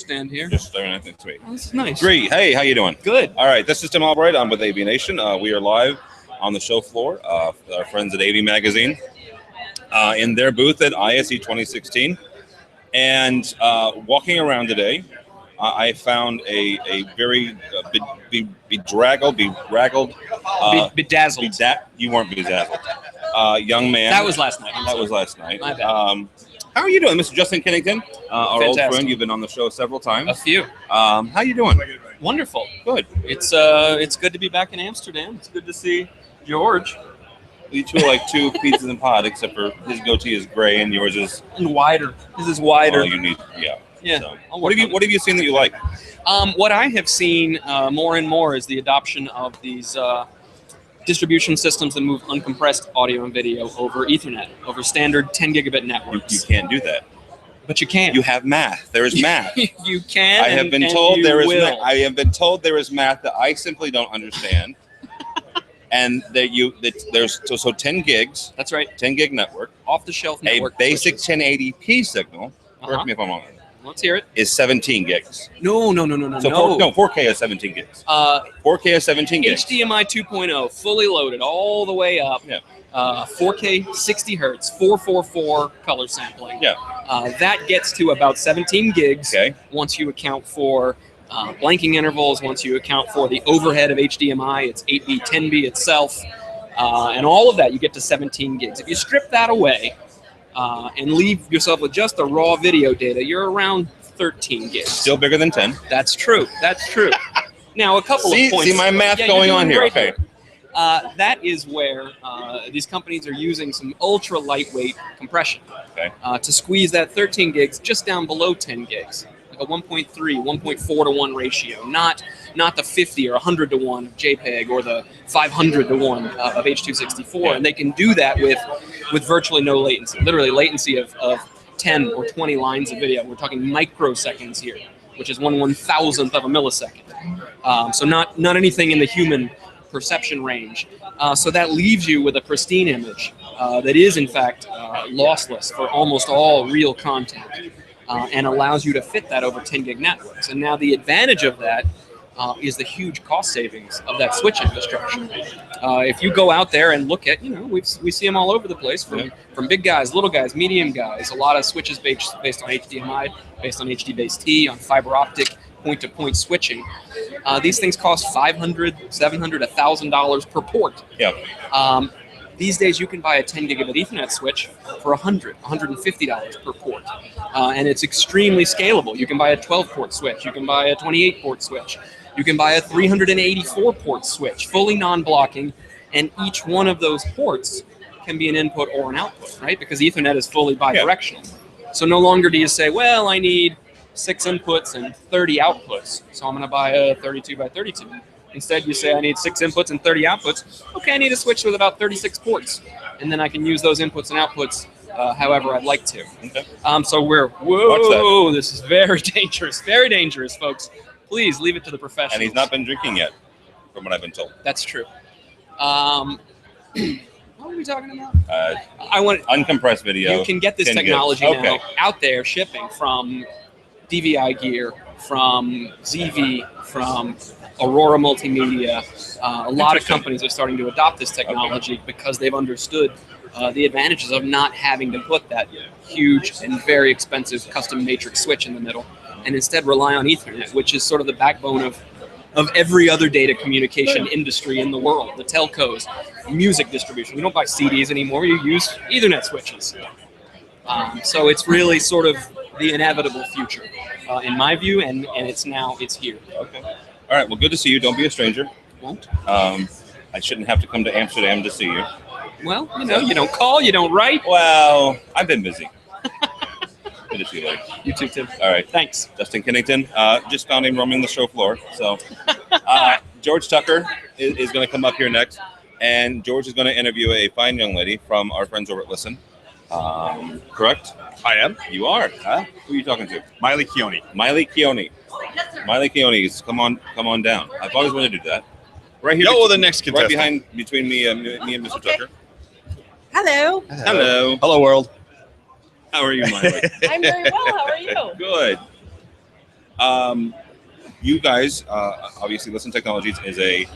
stand here. Just staring at it. Sweet. Oh, this is nice. Great. Hey, how you doing? Good. All right, this is Tim Albright. I'm with AV Nation. We are live on the show floor with our friends at AV Magazine in their booth at ISE 2016. And walking around today, I found a very bedazzled. You weren't bedazzled. Young man. That was last night. That was last night. My bad. How are you doing, Mr. Justin Kennington? Our Fantastic. old friend. You've been on the show several times. A few. How you doing? Wonderful. Good. It's good to be back in Amsterdam. It's good to see George. You two are like two pizzas in pod, except for his goatee is gray and yours is wider. His is wider. Oh, you need, yeah. Yeah. So, what have you seen that you like? What I have seen more and more is the adoption of these distribution systems that move uncompressed audio and video over Ethernet, over standard 10 gigabit networks. You can't do that. But you can. You have math. There is math. You can. I have been told there is. I have been told there is math that I simply don't understand. And there's 10 gigs. That's right. 10 gig network. Off the shelf network. A basic 1080p signal. Correct me if I'm wrong. Let's hear it. Is 17 gigs. No. So 4K is 17 gigs. 4K is 17 gigs. HDMI 2.0, fully loaded, all the way up. Yeah. 4K, 60 hertz, 444 color sampling. Yeah. That gets to about 17 gigs. Okay. Once you account for blanking intervals, once you account for the overhead of HDMI, it's 8B, 10B itself, and all of that, you get to 17 gigs. If you strip that away and leave yourself with just the raw video data, you're around 13 gigs. Still bigger than 10. That's true. Now, a couple of points. See my math going on here. Okay. That is where these companies are using some ultra lightweight compression to squeeze that 13 gigs just down below 10 gigs. Like a 1.3, 1.4 to 1 ratio, not the 50 or 100 to 1 of JPEG or the 500 to 1 of H.264. Yeah. And they can do that with virtually no latency, literally latency of 10 or 20 lines of video. We're talking microseconds here, which is 1/1000th of a millisecond. So not anything in the human perception range. So that leaves you with a pristine image that is, in fact, lossless for almost all real content. And allows you to fit that over 10 gig networks. And now the advantage of that is the huge cost savings of that switch infrastructure. If you go out there and look at, we see them all over the place, from big guys, little guys, medium guys, a lot of switches based on HDMI, based on HD-Base-T, on fiber optic, point-to-point switching. These things cost $500, $700, $1,000 per port. Yeah. These days, you can buy a 10 gigabit Ethernet switch for $150 per port. And it's extremely scalable. You can buy a 12-port switch. You can buy a 28-port switch. You can buy a 384-port switch, fully non-blocking. And each one of those ports can be an input or an output, right? Because Ethernet is fully bidirectional. Yeah. So no longer do you say, well, I need 6 inputs and 30 outputs, so I'm going to buy a 32 by 32. Instead, you say, I need 6 inputs and 30 outputs. Okay, I need a switch with about 36 ports. And then I can use those inputs and outputs however I'd like to. Okay. So this is very dangerous, folks. Please leave it to the professionals. And he's not been drinking yet, from what I've been told. That's true. What are we talking about? I want uncompressed video. You can get this technology now out there shipping from DVI Gear, from ZV, from Aurora Multimedia. A lot of companies are starting to adopt this technology because they've understood the advantages of not having to put that huge and very expensive custom matrix switch in the middle, and instead rely on Ethernet, which is sort of the backbone of every other data communication industry in the world. The telcos, music distribution. We don't buy CDs anymore. You use Ethernet switches. So it's really sort of the inevitable future, in my view, and it's here. Okay. All right. Well, good to see you. Don't be a stranger. Won't. I shouldn't have to come to Amsterdam to see you. Well, you don't call, you don't write. Well, I've been busy. Good to see you later. You too, Tim. All right. Thanks. Justin Kennington. Just found him roaming the show floor. So George Tucker is going to come up here next, and George is going to interview a fine young lady from our friends over at Listen. Correct? I am. You are. Huh? Who are you talking to? Miley Keone. Miley Keone. Miley Keone, come on down. I've always wanted to do that. Right here. The next contestant. Right between me and Mr. Tucker. Hello. Hello. Hello, world. How are you, Miley? I'm very well. How are you? Good. You guys, obviously, Listen Technologies is a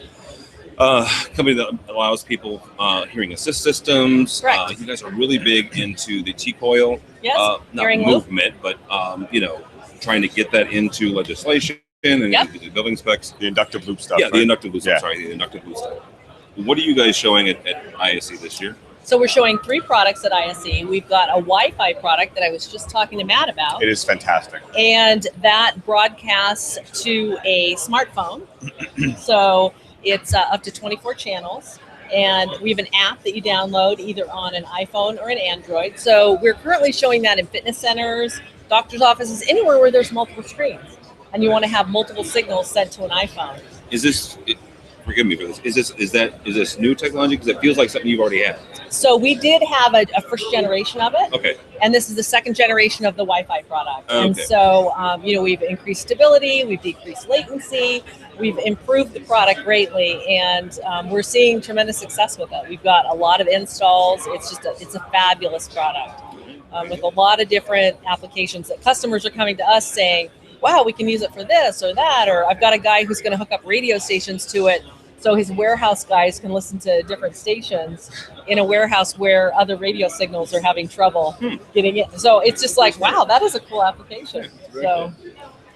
company that allows people hearing assist systems. Correct. You guys are really big into the T-coil, Yes, not hearing loop. movement, but trying to get that into legislation and Yep. into the building specs. The inductive loop stuff. Yeah, the right? inductive loop. Yeah. I'm sorry, the inductive loop stuff. What are you guys showing at ISE this year? So we're showing 3 products at ISE. We've got a Wi-Fi product that I was just talking to Matt about. It is fantastic. And that broadcasts to a smartphone. So it's up to 24 channels. And we have an app that you download either on an iPhone or an Android. So we're currently showing that in fitness centers, doctor's offices, anywhere where there's multiple screens. And you want to have multiple signals sent to an iPhone. Is this? Forgive me for this. Is this new technology? Because it feels like something you've already had. So we did have a first generation of it. Okay. And this is the second generation of the Wi-Fi product. Okay. And so, we've increased stability, we've decreased latency, we've improved the product greatly, and we're seeing tremendous success with it. We've got a lot of installs. It's a fabulous product with a lot of different applications that customers are coming to us saying, wow, we can use it for this or that, or I've got a guy who's going to hook up radio stations to it so his warehouse guys can listen to different stations in a warehouse where other radio signals are having trouble getting in. So it's just like, wow, that is a cool application.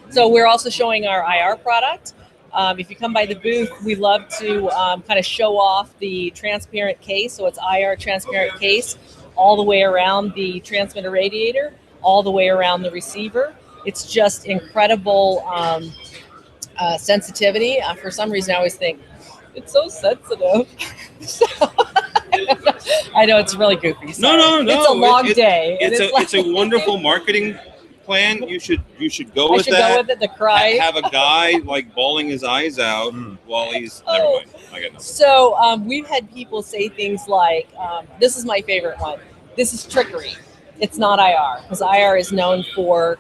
So we're also showing our IR product. If you come by the booth, we love to kind of show off the transparent case. So it's IR transparent case all the way around the transmitter radiator, all the way around the receiver. It's just incredible sensitivity. For some reason, I always think, it's so sensitive. I know it's really goofy. Sorry. No. It's a long day. It's a wonderful marketing plan. You should go I with should that. go with it. The cry. Have a guy like bawling his eyes out while he's. Never mind. I got nothing. So we've had people say things like, "This is my favorite one. This is trickery. It's not IR because IR is known for."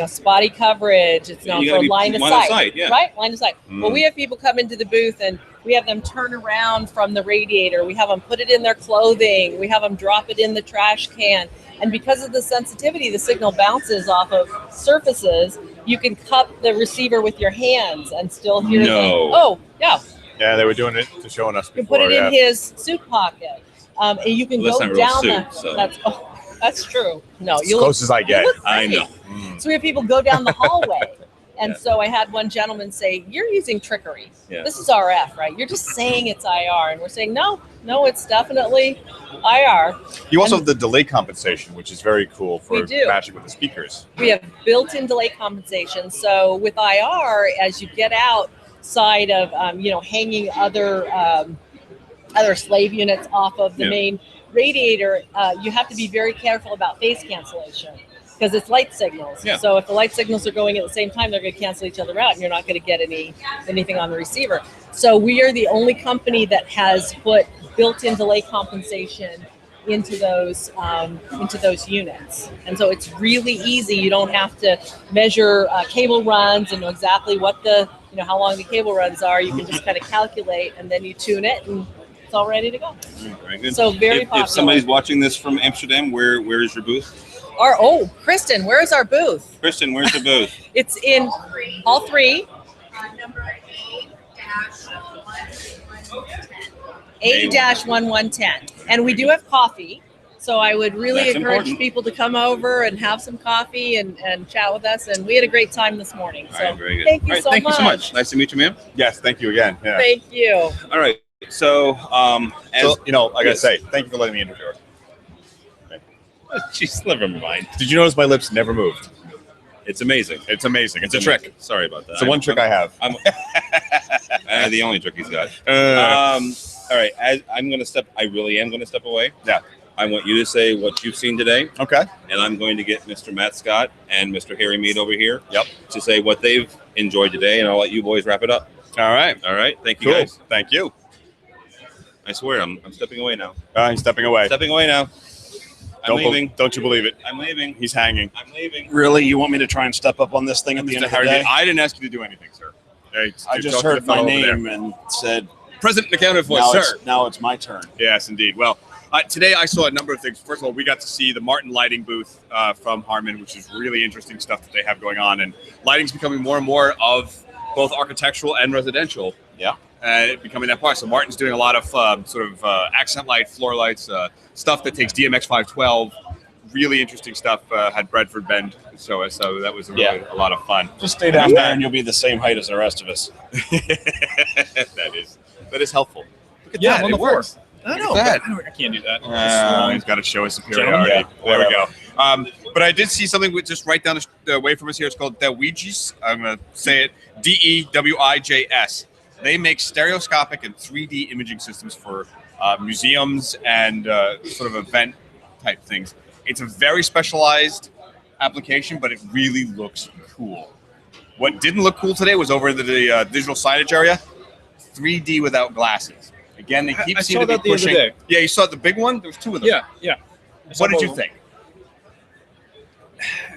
Spotty coverage. It's known for line of sight, yeah. Right? Line of sight. Well, we have people come into the booth and we have them turn around from the radiator. We have them put it in their clothing. We have them drop it in the trash can. And because of the sensitivity, the signal bounces off of surfaces. You can cup the receiver with your hands and still hear No. Yeah. Yeah, they were doing it to showing us You can before. put it in his suit pocket. And you can Well, go that's not real down suit, so. That's true. No, As close as I get. I know. So we have people go down the hallway. And Yeah. so I had one gentleman say, you're using trickery. Yeah. This is RF, right? You're just saying it's IR. And we're saying, no, it's definitely IR. You also have the delay compensation, which is very cool for We do. matching with the speakers. We have built-in delay compensation. So with IR, as you get outside of, hanging other slave units off of the main radiator, you have to be very careful about phase cancellation because it's light signals. Yeah. So if the light signals are going at the same time, they're going to cancel each other out and you're not going to get anything on the receiver. So we are the only company that has put built-in delay compensation into those units. And so it's really easy. You don't have to measure cable runs and know exactly what how long the cable runs are. You can just kind of calculate and then you tune it and it's all ready to go. Very good. So very popular. If somebody's watching this from Amsterdam, where is your booth? Kristen, where's our booth? Kristen, where's the booth? It's in all three. Number A-1110. A-1110. And we do have coffee. So I would really That's encourage important. people to come over and have some coffee and chat with us. And we had a great time this morning. So All right, very good. thank you All right, so thank much. you so much. Nice to meet you, ma'am. Yes, thank you again. Yeah. Thank you. All right. So, I gotta say, thank you for letting me interview. Jeez, never mind. Did you notice my lips never moved? It's amazing. It's amazing. It's a amazing. trick. Sorry about that. It's the one trick I have. I'm the only trick he's got. All right. I'm going to step. I really am going to step away. Yeah. I want you to say what you've seen today. Okay. And I'm going to get Mr. Matt Scott and Mr. Harry Mead over here. Yep. To say what they've enjoyed today, and I'll let you boys wrap it up. All right. All right. Thank you, Cool. guys. Thank you. I swear, I'm stepping away now. He's stepping away. Stepping away now. I'm leaving. Don't you believe it? I'm leaving. He's hanging. I'm leaving. Really? You want me to try and step up on this thing at the end Mr. of the Harry, day? I didn't ask you to do anything, sir. I just heard my name and said, President accounted for, now sir. it's my turn. Yes, indeed. Well, Today I saw a number of things. First of all, we got to see the Martin lighting booth from Harman, which is really interesting stuff that they have going on. And lighting's becoming more and more of both architectural and residential. Yeah. Becoming that part. So Martin's doing a lot of accent light, floor lights, stuff that takes DMX 512. Really interesting stuff. Had Bradford Bend show us, so that was really a lot of fun. Just stay down there and you'll be the same height as the rest of us. that is helpful. Look at Yeah, that. I'm on It the floor. works. I Look know. at I can't do that. He's got to show his superiority. Yeah, there we go. But I did see something with just right down the way from us here. It's called Dewijs. I'm going to say it. DEWIJS. They make stereoscopic and 3D imaging systems for museums and sort of event type things. It's a very specialized application, but it really looks cool. What didn't look cool today was over in the digital signage area. 3D without glasses. Again, they keep I seeming saw to be that the other pushing. day. Yeah, you saw the big one. There was two of them. Yeah. What did you think?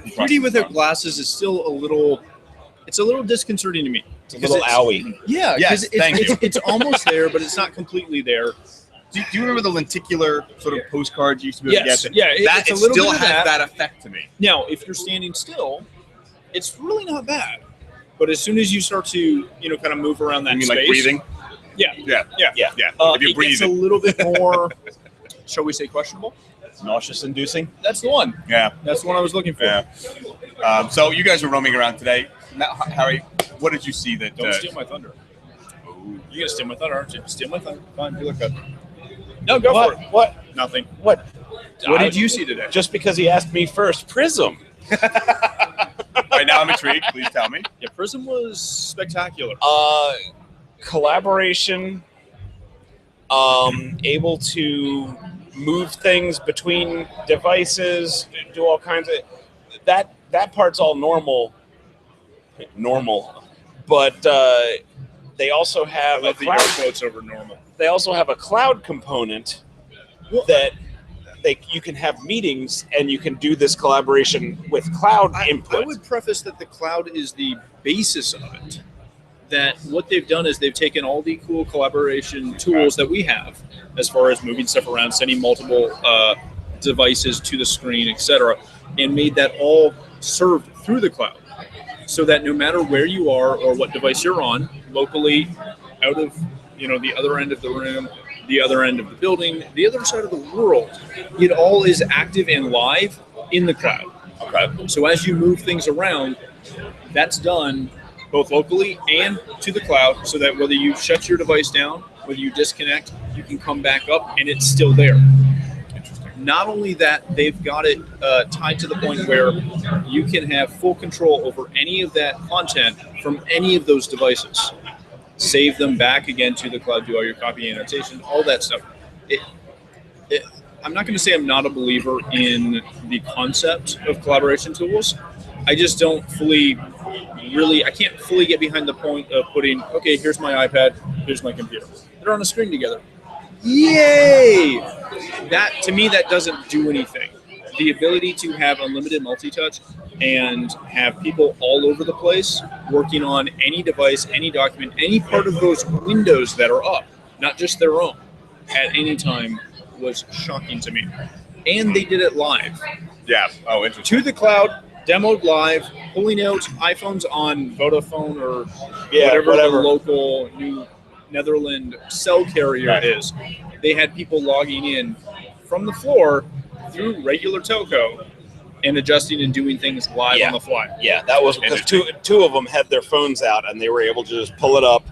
3D without glasses is still a little disconcerting to me. It's a little owie. Yeah, Yes, thank you. it's almost there, but it's not completely there. Do you remember the lenticular sort of postcards you used to be able Yes, to get? yeah, That it's a it little still bit of has that. that effect to me. Now, if you're standing still, it's really not bad. But as soon as you start to, kind of move around that You mean space, like breathing? Yeah. Yeah. Yeah. If you're it gets a breathing. little bit more, shall we say, questionable. Nauseous inducing. That's the one. Yeah. That's the one I was looking for. Yeah. So you guys were roaming around today. Now, Harry, what did you see that? Don't steal my thunder. You're gonna steal my thunder, aren't you? Steal my thunder. Fine, you look good. No, go for it. What? Nothing. What? What did you see today? Just because he asked me first, Prism. Right now, I'm intrigued. Please tell me. Yeah, Prism was spectacular. Collaboration. Able to move things between devices, do all kinds of that part's all normal, but they also have I love the air quotes over normal. they also have a cloud component that you can have meetings and you can do this collaboration with cloud input. I would preface that the cloud is the basis of it. That what they've done is they've taken all the cool collaboration tools that we have, as far as moving stuff around, sending multiple devices to the screen, etc., and made that all served through the cloud, so that no matter where you are or what device you're on, locally, out of the other end of the room, the other end of the building, the other side of the world, it all is active and live in the cloud. Okay. So as you move things around, that's done both locally and to the cloud, so that whether you shut your device down, whether you disconnect, you can come back up and it's still there. Not only that, they've got it tied to the point where you can have full control over any of that content from any of those devices. Save them back again to the cloud, do all your copy annotation, all that stuff. I'm not going to say I'm not a believer in the concept of collaboration tools. I just don't I can't fully get behind the point of putting, okay, here's my iPad, here's my computer. They're on a screen together. Yay! To me, that doesn't do anything. The ability to have unlimited multi-touch and have people all over the place working on any device, any document, any part of those windows that are up, not just their own, at any time was shocking to me. And they did it live. Yeah. Oh, interesting. To the cloud, demoed live, pulling out iPhones on Vodafone or whatever the local New Netherland cell carrier is. They had people logging in from the floor through regular telco and adjusting and doing things live on the fly. Yeah, that was because two of them had their phones out and they were able to just pull it up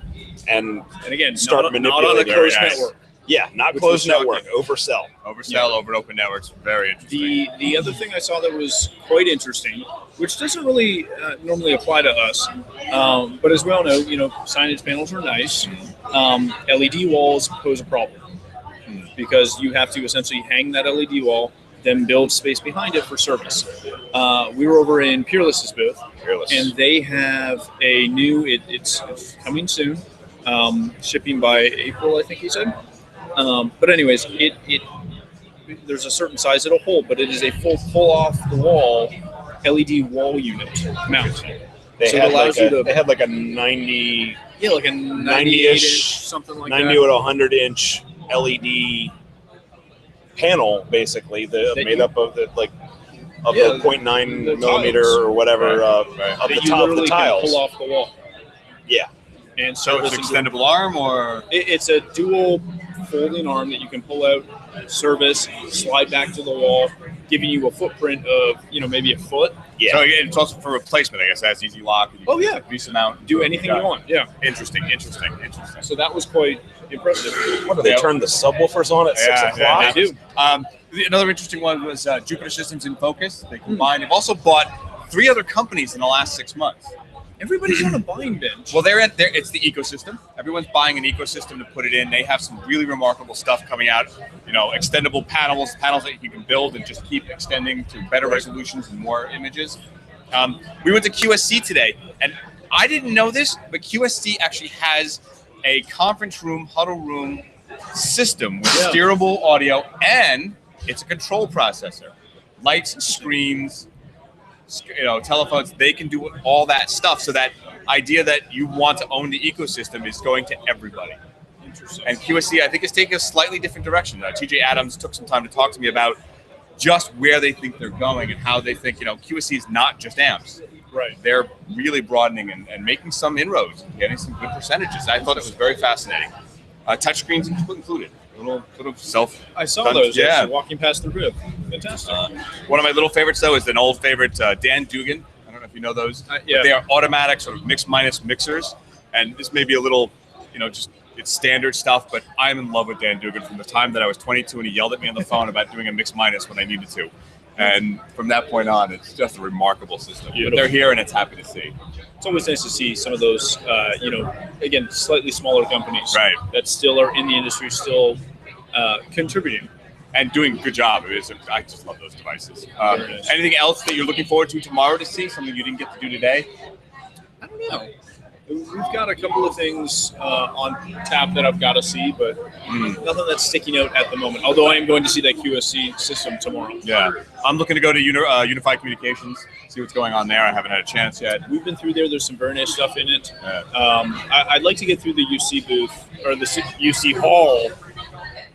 and again, start not on a manipulating. closed network. Yeah, not Which closed was network, oversell. Over open networks. Very interesting. The other thing I saw that was quite interesting, which doesn't really normally apply to us, but as we all know, signage panels are nice. LED walls pose a problem because you have to essentially hang that LED wall, then build space behind it for service. We were over in Peerless's booth, and they have a new. It's coming soon, shipping by April, I think he said. But anyways, there's a certain size it'll hold, but it is a full pull off the wall LED wall unit mount. They so it allows you to. They had like a 90. Yeah, like a 98 inch, something like 90 that. 90 to 100 inch LED panel basically That made you- up of the like of Yeah, the 0.9 the millimeter tiles. or whatever Right, of that the you top of literally the can tiles. pull off the wall. Yeah. And So it's an service and extendable arm, or It's a dual folding arm that you can pull out, service, slide back to the wall, giving you a footprint of maybe a foot. Yeah. so again, it's also for replacement. I guess that's easy lock. Oh, yeah. decent amount. Do anything you want. Yeah. Interesting. So that was quite impressive. What do they Yeah. turn the subwoofers on at 6 o'clock? They do. Another interesting one was Jupiter Systems in Focus. They combined. They've also bought 3 other companies in the last 6 months. Everybody's on a buying binge. Well, it's the ecosystem. Everyone's buying an ecosystem to put it in. They have some really remarkable stuff coming out. Extendable panels that you can build and just keep extending to better resolutions and more images. We went to QSC today, and I didn't know this, but QSC actually has a conference room, huddle room system with steerable audio, and it's a control processor. Lights, screens, telephones, they can do all that stuff. So that idea that you want to own the ecosystem is going to everybody. Interesting. And QSC, I think, is taking a slightly different direction. TJ Adams took some time to talk to me about just where they think they're going and how they think, QSC is not just amps. Right. They're really broadening and making some inroads, getting some good percentages. I thought it was very fascinating. Touchscreens included. Little sort of self. I saw done- those. Yeah. Actually, walking past the booth. Fantastic. One of my little favorites, though, is an old favorite, Dan Dugan. I don't know if you know those. Yeah. But they are automatic sort of mix-minus mixers. And this may be a little, just it's standard stuff, but I'm in love with Dan Dugan from the time that I was 22 and he yelled at me on the phone about doing a mix-minus when I needed to. And from that point on, it's just a remarkable system. But Beautiful. they're here, and it's happy to see. It's always nice to see some of those, again, slightly smaller companies Right. that still are in the industry, still contributing. And doing a good job. I just love those devices. Very nice. Anything else that you're looking forward to tomorrow to see? Something you didn't get to do today? I don't know. We've got a couple of things on tap that I've got to see, but nothing that's sticking out at the moment. Although I am going to see that QSC system tomorrow. Yeah. I'm looking to go to Unified Communications, see what's going on there. I haven't had a chance yet. We've been through there. There's some very nice stuff in it. Yeah. I'd like to get through the UC booth or the UC hall.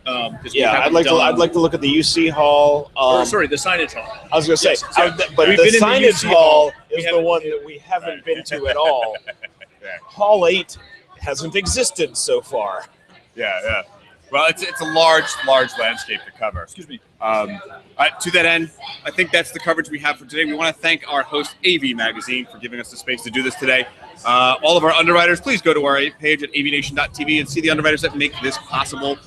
'Cause we Yeah, haven't I'd like to look at the UC hall. the signage hall. I was going to say, Yes, yeah. but We've the been in the signage UC hall We is the haven't- one that we haven't been to at all. Yeah. Hall 8 hasn't existed so far. Yeah. Well, it's a large landscape to cover. Excuse me. To that end, I think that's the coverage we have for today. We want to thank our host, AV Magazine, for giving us the space to do this today. All of our underwriters, please go to our page at avnation.tv and see the underwriters that make this possible.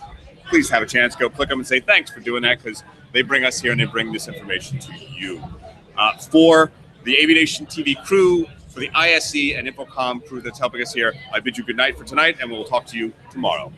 Please have a chance, go click them and say thanks for doing that, because they bring us here and they bring this information to you. For the Aviation TV crew, for the ISE and Infocom crew that's helping us here, I bid you good night for tonight, and we'll talk to you tomorrow.